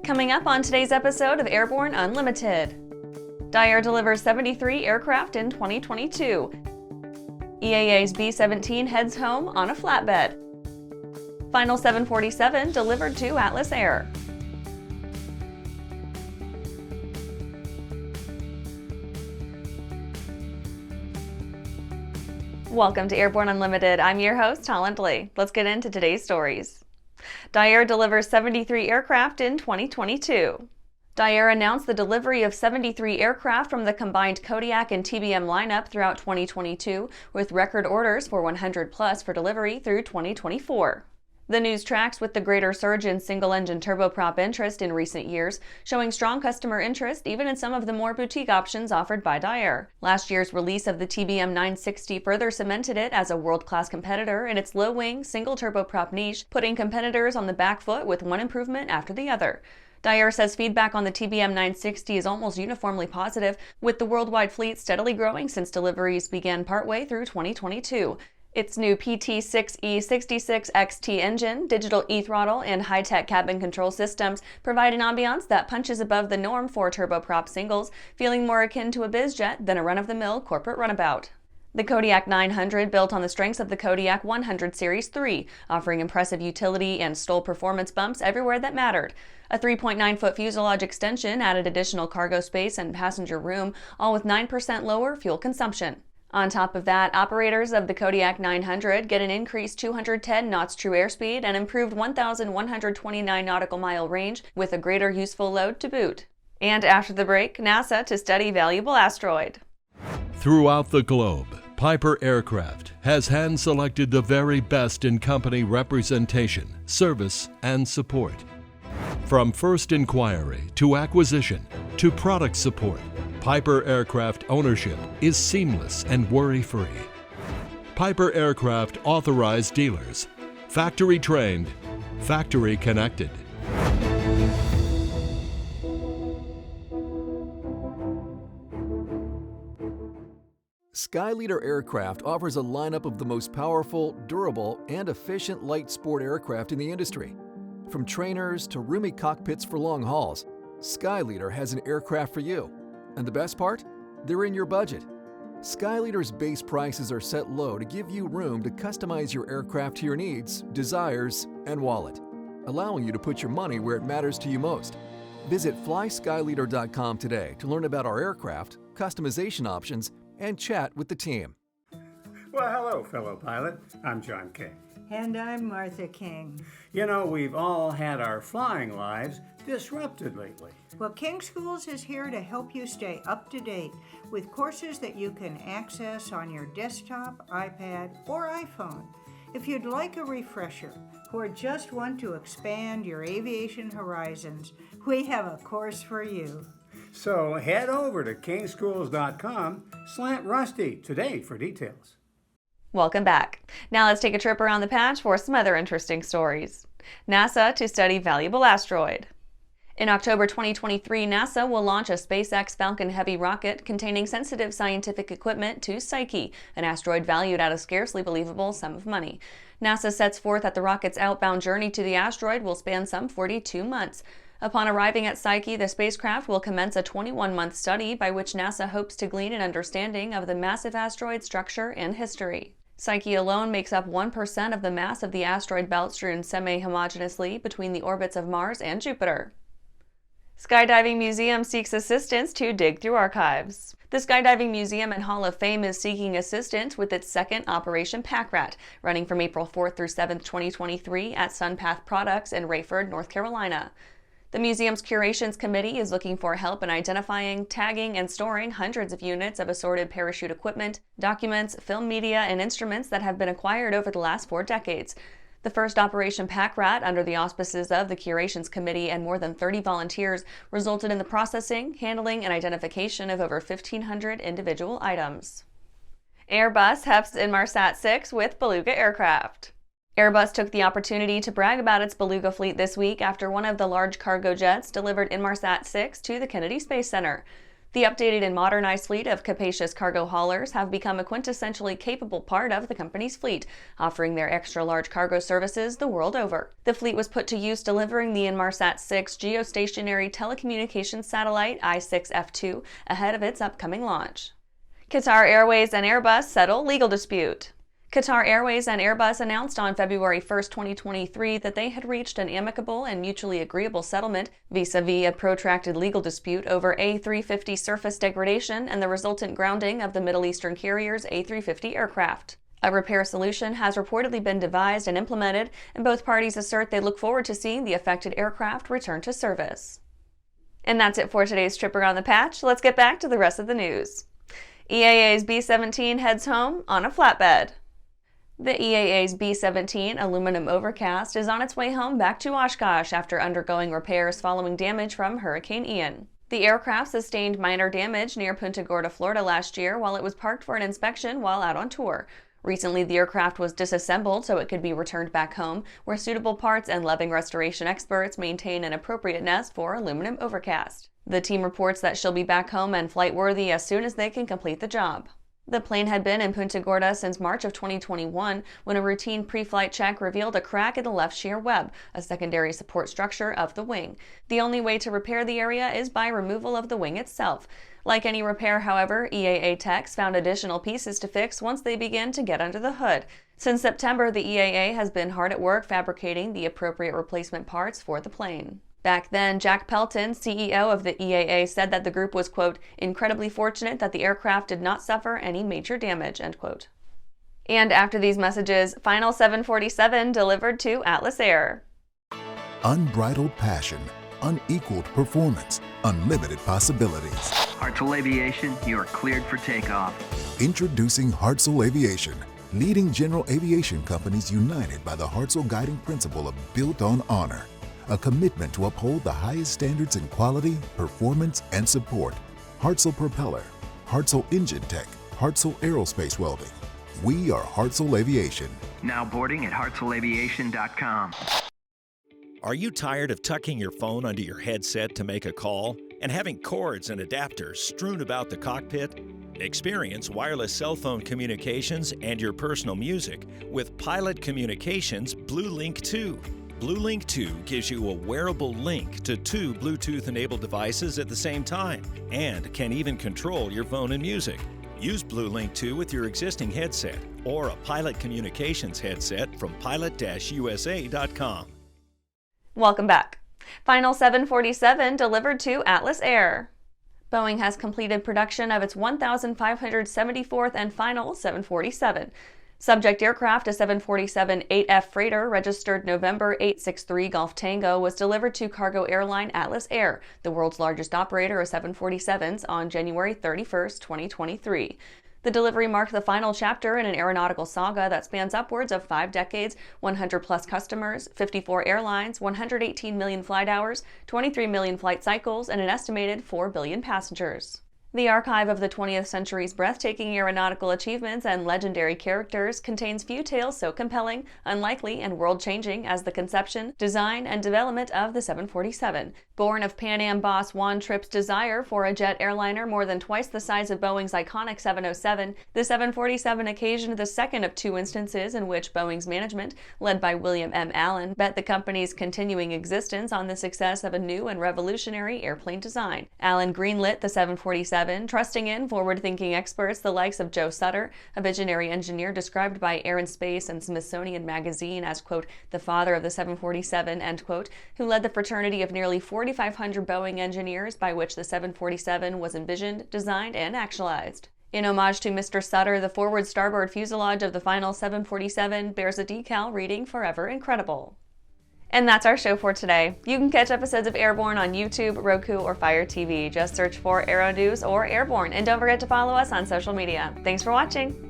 Coming up on today's episode of Airborne-Unlimited. Dyer delivers 73 aircraft in 2022. EAA's B-17 heads home on a flatbed. Final 747 delivered to Atlas Air. Welcome to Airborne Unlimited. I'm your host, Startlingly. Let's get into today's stories. Dyer delivers 73 aircraft in 2022. Dyer announced the delivery of 73 aircraft from the combined Kodiak and TBM lineup throughout 2022, with record orders for 100 plus for delivery through 2024. The news tracks with the greater surge in single-engine turboprop interest in recent years, showing strong customer interest even in some of the more boutique options offered by Dyer. Last year's release of the TBM 960 further cemented it as a world-class competitor in its low-wing, single turboprop niche, putting competitors on the back foot with one improvement after the other. Dyer says feedback on the TBM 960 is almost uniformly positive, with the worldwide fleet steadily growing since deliveries began partway through 2022. Its new PT6E66XT engine, digital e-throttle, and high-tech cabin control systems provide an ambiance that punches above the norm for turboprop singles, feeling more akin to a bizjet than a run-of-the-mill corporate runabout. The Kodiak 900 built on the strengths of the Kodiak 100 Series 3, offering impressive utility and STOL performance bumps everywhere that mattered. A 3.9-foot fuselage extension added additional cargo space and passenger room, all with 9% lower fuel consumption. On top of that, operators of the Kodiak 900 get an increased 210 knots true airspeed and improved 1,129 nautical mile range with a greater useful load to boot. And after the break, NASA to study valuable asteroid. Throughout the globe, Piper Aircraft has hand-selected the very best in company representation, service, and support. From first inquiry to acquisition to product support, Piper Aircraft ownership is seamless and worry-free. Piper Aircraft authorized dealers, factory trained, factory connected. Skyleader Aircraft offers a lineup of the most powerful, durable, and efficient light sport aircraft in the industry. From trainers to roomy cockpits for long hauls, Skyleader has an aircraft for you. And the best part? They're in your budget. Skyleader's base prices are set low to give you room to customize your aircraft to your needs, desires, and wallet, allowing you to put your money where it matters to you most. Visit flyskyleader.com today to learn about our aircraft, customization options, and chat with the team. Well, hello, fellow pilot. I'm John King. And I'm Martha King. You know, we've all had our flying lives disrupted lately. Well, King Schools is here to help you stay up to date with courses that you can access on your desktop, iPad, or iPhone. If you'd like a refresher or just want to expand your aviation horizons, we have a course for you. So head over to kingschools.com/Rusty today for details. Welcome back. Now let's take a trip around the patch for some other interesting stories. NASA to study valuable asteroid. In October 2023, NASA will launch a SpaceX Falcon Heavy rocket containing sensitive scientific equipment to Psyche, an asteroid valued at a scarcely believable sum of money. NASA sets forth that the rocket's outbound journey to the asteroid will span some 42 months. Upon arriving at Psyche, the spacecraft will commence a 21-month study by which NASA hopes to glean an understanding of the massive asteroid's structure and history. Psyche alone makes up 1% of the mass of the asteroid belt strewn semi-homogeneously between the orbits of Mars and Jupiter. Skydiving Museum seeks assistance to dig through archives. The Skydiving Museum and Hall of Fame is seeking assistance with its second Operation Pack Rat, running from April 4th through 7th, 2023 at Sunpath Products in Rayford, North Carolina. The museum's curations committee is looking for help in identifying, tagging, and storing hundreds of units of assorted parachute equipment, documents, film media, and instruments that have been acquired over the last 4 decades. The first Operation Pack Rat, under the auspices of the Curations Committee and more than 30 volunteers, resulted in the processing, handling, and identification of over 1,500 individual items. Airbus Hefts Inmarsat 6 with Beluga aircraft. Airbus took the opportunity to brag about its Beluga fleet this week after one of the large cargo jets delivered Inmarsat 6 to the Kennedy Space Center. The updated and modernized fleet of capacious cargo haulers have become a quintessentially capable part of the company's fleet, offering their extra-large cargo services the world over. The fleet was put to use delivering the Inmarsat 6 geostationary telecommunications satellite I-6F2 ahead of its upcoming launch. Qatar Airways and Airbus settle legal dispute. Qatar Airways and Airbus announced on February 1, 2023 that they had reached an amicable and mutually agreeable settlement vis-a-vis a protracted legal dispute over A350 surface degradation and the resultant grounding of the Middle Eastern carrier's A350 aircraft. A repair solution has reportedly been devised and implemented, and both parties assert they look forward to seeing the affected aircraft return to service. And that's it for today's trip around the patch. Let's get back to the rest of the news. EAA's B-17 heads home on a flatbed. The EAA's B-17 aluminum Overcast is on its way home back to Oshkosh after undergoing repairs following damage from Hurricane Ian. The aircraft sustained minor damage near Punta Gorda, Florida last year while it was parked for an inspection while out on tour. Recently, the aircraft was disassembled so it could be returned back home, where suitable parts and loving restoration experts maintain an appropriate nest for aluminum Overcast. The team reports that she'll be back home and flight-worthy as soon as they can complete the job. The plane had been in Punta Gorda since March of 2021 when a routine pre-flight check revealed a crack in the left shear web, a secondary support structure of the wing. The only way to repair the area is by removal of the wing itself. Like any repair, however, EAA techs found additional pieces to fix once they began to get under the hood. Since September, the EAA has been hard at work fabricating the appropriate replacement parts for the plane. Back then, Jack Pelton, CEO of the EAA, said that the group was, quote, incredibly fortunate that the aircraft did not suffer any major damage, end quote. And after these messages, final 747 delivered to Atlas Air. Unbridled passion, unequaled performance, unlimited possibilities. Hartzell Aviation, you are cleared for takeoff. Introducing Hartzell Aviation, leading general aviation companies united by the Hartzell guiding principle of built on honor. A commitment to uphold the highest standards in quality, performance, and support. Hartzell Propeller, Hartzell Engine Tech, Hartzell Aerospace Welding. We are Hartzell Aviation. Now boarding at hartzellaviation.com. Are you tired of tucking your phone under your headset to make a call and having cords and adapters strewn about the cockpit? Experience wireless cell phone communications and your personal music with Pilot Communications BlueLink 2. BlueLink 2 gives you a wearable link to two Bluetooth-enabled devices at the same time and can even control your phone and music. Use BlueLink 2 with your existing headset or a Pilot Communications headset from pilot-usa.com. Welcome back. Final 747 delivered to Atlas Air. Boeing has completed production of its 1,574th and final 747. Subject aircraft, a 747-8F freighter registered November 863 Golf Tango, was delivered to cargo airline Atlas Air, the world's largest operator of 747s, on January 31, 2023. The delivery marked the final chapter in an aeronautical saga that spans upwards of 5 decades, 100-plus customers, 54 airlines, 118 million flight hours, 23 million flight cycles, and an estimated 4 billion passengers. The archive of the 20th century's breathtaking aeronautical achievements and legendary characters contains few tales so compelling, unlikely, and world-changing as the conception, design, and development of the 747. Born of Pan Am boss Juan Tripp's desire for a jet airliner more than twice the size of Boeing's iconic 707, the 747 occasioned the second of 2 instances in which Boeing's management, led by William M. Allen, bet the company's continuing existence on the success of a new and revolutionary airplane design. Allen greenlit the 747, trusting in forward-thinking experts the likes of Joe Sutter, a visionary engineer described by Air and Space and Smithsonian Magazine as, quote, the father of the 747, end quote, who led the fraternity of nearly 4,500 Boeing engineers by which the 747 was envisioned, designed, and actualized. In homage to Mr. Sutter, the forward-starboard fuselage of the final 747 bears a decal reading Forever Incredible. And that's our show for today. You can catch episodes of Airborne on YouTube, Roku, or Fire TV. Just search for Aero-News or Airborne, and don't forget to follow us on social media. Thanks for watching!